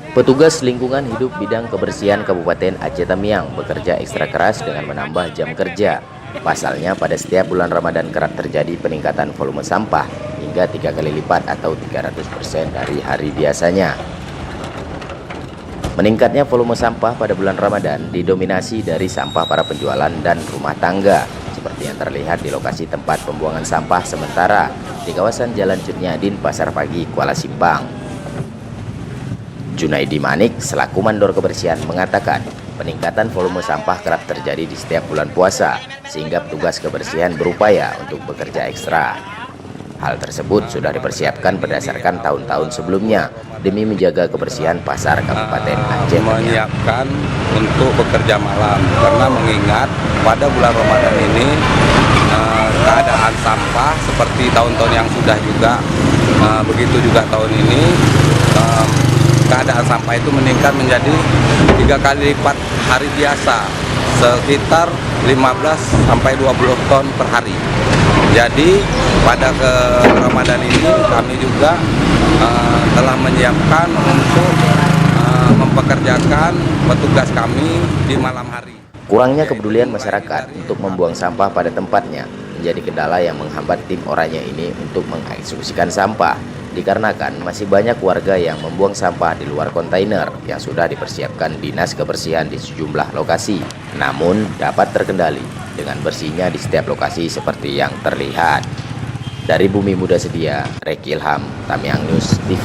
Petugas lingkungan hidup bidang kebersihan Kabupaten Aceh Tamiang bekerja ekstra keras dengan menambah jam kerja. Pasalnya pada setiap bulan Ramadan kerap terjadi peningkatan volume sampah hingga 3 kali lipat atau 300% dari hari biasanya. Meningkatnya volume sampah pada bulan Ramadan didominasi dari sampah para penjualan dan rumah tangga, seperti yang terlihat di lokasi tempat pembuangan sampah sementara di kawasan Jalan Cut Nyadin, Pasar Pagi, Kuala Simpang. Junaidi Manik selaku mandor kebersihan mengatakan peningkatan volume sampah kerap terjadi di setiap bulan puasa sehingga petugas kebersihan berupaya untuk bekerja ekstra. Hal tersebut sudah dipersiapkan berdasarkan tahun-tahun sebelumnya demi menjaga kebersihan pasar Kabupaten Aceh Tamiang. Menyiapkan untuk bekerja malam karena mengingat pada bulan Ramadan ini keadaan sampah seperti tahun-tahun yang sudah juga begitu juga tahun ini keadaan sampah itu meningkat menjadi 3 kali lipat hari biasa, sekitar 15 sampai 20 ton per hari. Jadi pada Ramadan ini kami juga telah menyiapkan untuk mempekerjakan petugas kami di malam hari. Kurangnya kepedulian masyarakat untuk membuang sampah pada tempatnya menjadi kendala yang menghambat tim Oranye ini untuk mengeksekusikan sampah. Dikarenakan masih banyak warga yang membuang sampah di luar kontainer yang sudah dipersiapkan Dinas Kebersihan di sejumlah lokasi, namun dapat terkendali dengan bersihnya di setiap lokasi seperti yang terlihat. Dari Bumi Muda Sedia, Reki Ilham, Tamiang News TV.